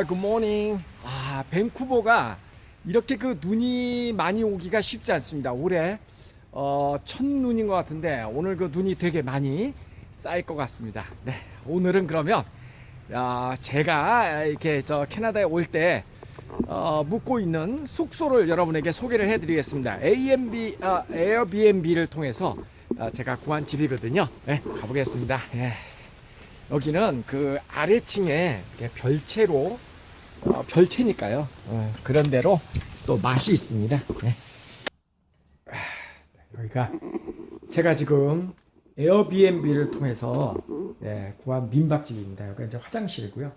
굿모닝. 밴쿠버가 이렇게 그 눈이 많이 오기가 쉽지 않습니다. 올해 첫눈인 것 같은데 오늘 그 눈이 되게 많이 쌓일 것 같습니다. 네, 오늘은 그러면 제가 이렇게 저 캐나다에 올 때 묵고 있는 숙소를 여러분에게 소개를 해드리겠습니다. 에어비앤비를 통해서 제가 구한 집이거든요. 네, 가보겠습니다. 네. 여기는 그 아래층에 별채로 별채니까요. 그런 대로 또 맛이 있습니다. 네. 여기가 제가 지금 에어비앤비를 통해서 구한 민박집입니다. 여기가 이제 화장실이고요.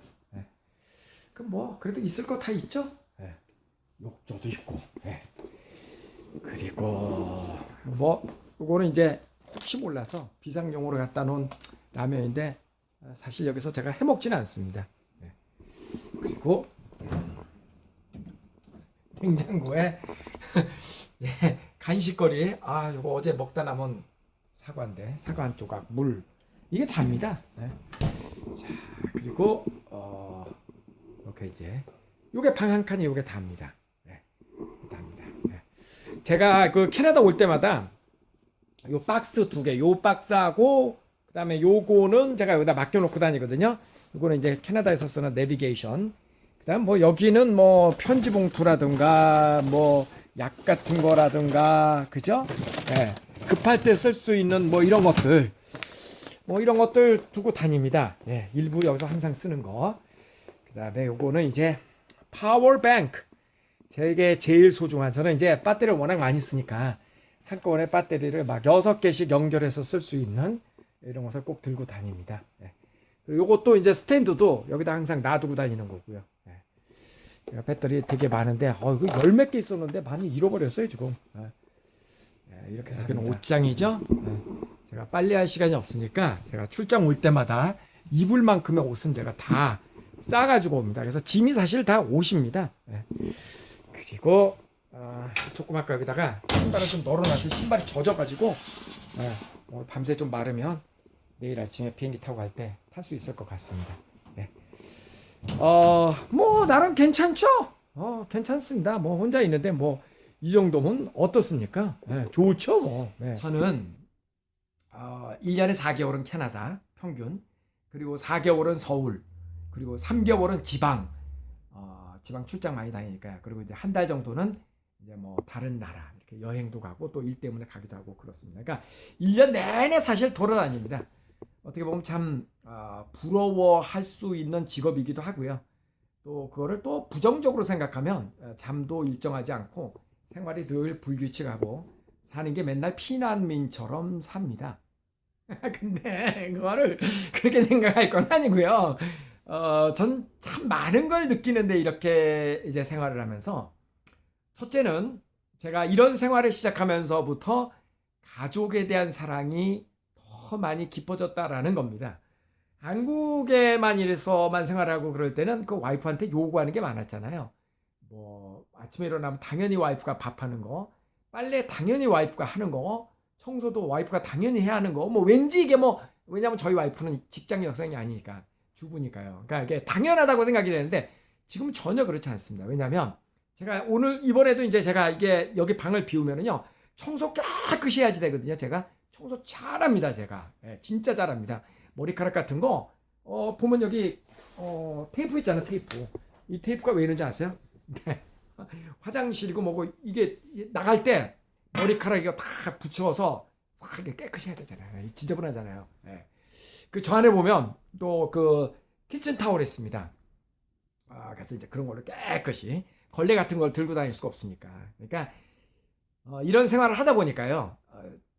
뭐 그래도 있을 거 다 있죠. 욕조도 있고. 그리고 뭐 이거는 이제 혹시 몰라서 비상용으로 갖다 놓은 라면인데 사실 여기서 제가 해먹지는 않습니다. 그리고 냉장고에 간식거리 요거 어제 먹다 남은 사과인데 사과 한 조각 물 이게 답니다. 자 그리고 이렇게 이제 요게 방 한 칸이 요게 답니다. 답니다. 제가 그 캐나다 올 때마다 요 박스 두 개, 요 박스하고 그다음에 요거는 제가 여기다 맡겨놓고 다니거든요. 요거는 이제 캐나다에서 쓰는 내비게이션. 그다음 뭐 여기는 뭐 편지 봉투라든가 뭐 약 같은 거라든가 그죠? 급할 때 쓸 수 있는 뭐 이런 것들 두고 다닙니다. 일부 여기서 항상 쓰는 거. 그다음에 요거는 이제 파워뱅크. 제게 제일 소중한 저는 이제 배터리를 워낙 많이 쓰니까 한꺼번에 배터리를 막 6개씩 연결해서 쓸 수 있는 이런 것을 꼭 들고 다닙니다. 그리고 요것도 이제 스탠드도 여기다 항상 놔두고 다니는 거고요. 제가 배터리 되게 많은데 이거 10몇 개 있었는데 많이 잃어버렸어요 지금. 이렇게 해서 여기는 옷장이죠. 제가 빨래할 시간이 없으니까 제가 출장 올 때마다 입을 만큼의 옷은 제가 다 싸가지고 옵니다. 그래서 짐이 사실 다 옷입니다. 그리고 조그맣게 여기다가 신발을 좀 널어놔서 신발이 젖어가지고 오늘 밤새 좀 마르면 내일 아침에 비행기 타고 갈 때 탈 수 있을 것 같습니다. 뭐 나름 괜찮죠? 괜찮습니다. 뭐 혼자 있는데 뭐 이 정도면 어떻습니까? 좋죠 뭐. 저는 1년에 4개월은 캐나다 평균, 그리고 4개월은 서울, 그리고 3개월은 지방 출장 많이 다니니까요. 그리고 이제 한 달 정도는 이제 뭐 다른 나라 이렇게 여행도 가고 또 일 때문에 가기도 하고 그렇습니다. 그러니까 1년 내내 사실 돌아다닙니다. 어떻게 보면 참 부러워할 수 있는 직업이기도 하고요. 또 그거를 또 부정적으로 생각하면 잠도 일정하지 않고 생활이 늘 불규칙하고 사는 게 맨날 피난민처럼 삽니다. 근데 그거를 그렇게 생각할 건 아니고요. 전 참 많은 걸 느끼는데 이렇게 이제 생활을 하면서 첫째는 제가 이런 생활을 시작하면서부터 가족에 대한 사랑이 더 많이 깊어졌다라는 겁니다. 한국에만 이래서만 생활하고 그럴 때는 그 와이프한테 요구하는 게 많았잖아요. 뭐 아침에 일어나면 당연히 와이프가 밥하는 거, 빨래 당연히 와이프가 하는 거, 청소도 와이프가 당연히 해야 하는 거. 뭐 왠지 이게 뭐 왜냐면 저희 와이프는 직장 여성이 아니니까 주부니까요. 그러니까 이게 당연하다고 생각이 되는데 지금은 전혀 그렇지 않습니다. 왜냐면 제가 오늘 이번에도 이제 제가 이게 여기 방을 비우면은요 청소 깨끗이 해야지 되거든요. 제가 청소 잘합니다. 제가 진짜 잘합니다. 머리카락 같은 거 보면 여기 테이프 있잖아요. 테이프. 이 테이프가 왜 이런지 아세요? 화장실이고 뭐고 이게 나갈 때 머리카락 이거 다 붙여서 싹 깨끗이 해야 되잖아요. 지저분하잖아요. 그 저 안에 보면 또 그 키친 타월 있습니다. 그래서 이제 그런 걸로 깨끗이 걸레 같은 걸 들고 다닐 수가 없으니까. 그러니까 이런 생활을 하다 보니까요.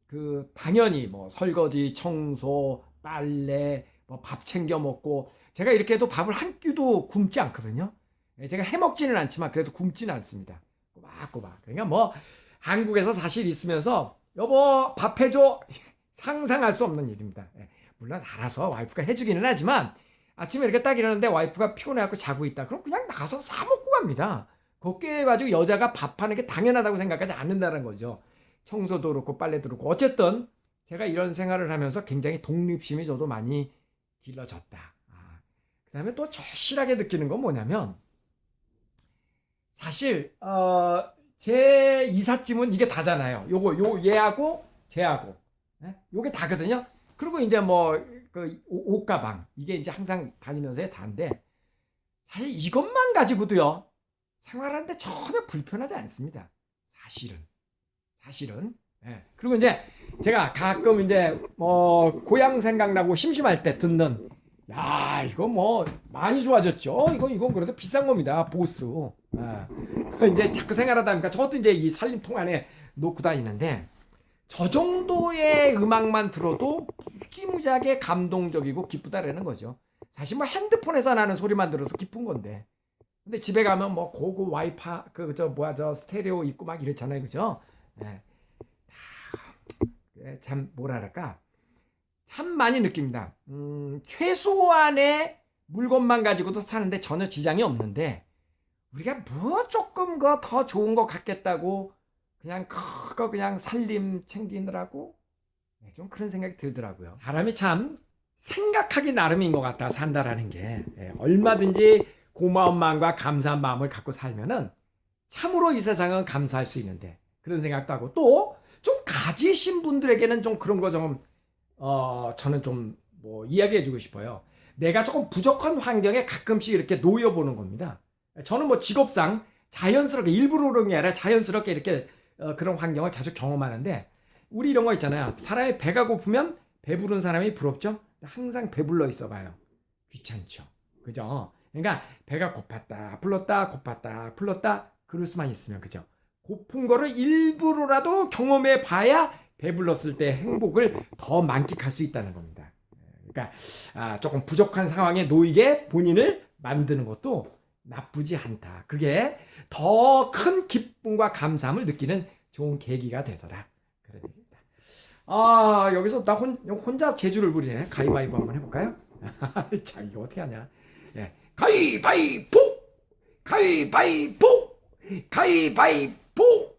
그 당연히 뭐 설거지, 청소, 빨래, 뭐 밥 챙겨 먹고 제가 이렇게 해도 밥을 한 끼도 굶지 않거든요. 제가 해 먹지는 않지만 그래도 굶지는 않습니다. 꼬박꼬박. 그러니까 뭐 한국에서 사실 있으면서 여보 밥 해줘 상상할 수 없는 일입니다. 물론 알아서 와이프가 해주기는 하지만 아침에 이렇게 딱 일어났는데 와이프가 피곤해갖고 자고 있다. 그럼 그냥 나가서 사 먹고 갑니다. 그렇게 해가지고 여자가 밥하는 게 당연하다고 생각하지 않는다는 거죠. 청소도 그렇고 빨래도 그렇고 어쨌든 제가 이런 생활을 하면서 굉장히 독립심이 저도 많이 길러졌다. 그다음에 또 절실하게 느끼는 건 뭐냐면 사실 제 이삿짐은 이게 다잖아요. 요 얘하고 쟤하고 요게 다거든요. 그리고 이제 뭐 그 옷가방 이게 이제 항상 다니면서의 다인데 사실 이것만 가지고도요 생활하는데 전혀 불편하지 않습니다. 사실은. 예. 그리고 이제 제가 가끔 이제 뭐 고향 생각나고 심심할 때 듣는 야 이거 뭐 많이 좋아졌죠. 이건 그래도 비싼 겁니다. 보스. 예. 이제 자꾸 생활하다 보니까 저것도 이제 이 살림통 안에 놓고 다니는데 저 정도의 음악만 들어도 무지무지하게 감동적이고 기쁘다라는 거죠. 사실 뭐 핸드폰에서 나는 소리만 들어도 기쁜 건데. 근데 집에 가면 뭐 고급 와이파 저 스테레오 있고 막 이렇잖아요. 그죠? 예. 참 뭐랄까 참 많이 느낍니다. 최소한의 물건만 가지고도 사는데 전혀 지장이 없는데 우리가 뭐 조금 더 좋은 거 갖겠다고 그냥 그거 그냥 살림 챙기느라고 좀 그런 생각이 들더라고요. 사람이 참 생각하기 나름인 것 같다 산다라는 게 얼마든지 고마운 마음과 감사한 마음을 갖고 살면은 참으로 이 세상은 감사할 수 있는데 그런 생각도 하고 또 좀 가지신 분들에게는 좀 그런 거 좀 저는 좀 뭐 이야기해주고 싶어요. 내가 조금 부족한 환경에 가끔씩 이렇게 놓여보는 겁니다. 저는 뭐 직업상 자연스럽게 일부러 그런 게 아니라 자연스럽게 이렇게 그런 환경을 자주 경험하는데 우리 이런 거 있잖아요. 사람이 배가 고프면 배부른 사람이 부럽죠? 항상 배불러 있어봐요. 귀찮죠. 그죠? 그러니까 배가 고팠다 불렀다 고팠다 불렀다 그럴 수만 있으면 그죠? 고픈 거를 일부러라도 경험해 봐야 배불렀을 때 행복을 더 만끽할 수 있다는 겁니다. 그러니까 조금 부족한 상황에 놓이게 본인을 만드는 것도 나쁘지 않다. 그게 더 큰 기쁨과 감사함을 느끼는 좋은 계기가 되더라. 그런 얘기입니다. 여기서 나 혼자 재주를 부리네. 가위바위보 한번 해볼까요? 자, 이거 어떻게 하냐. 예. 가위바위보! 가위바위보! 가위바위보!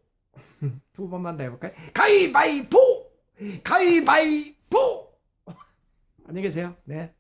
두 번만 더 해볼까요? 가위바위보! 가위바위보! 안녕히 계세요. 네.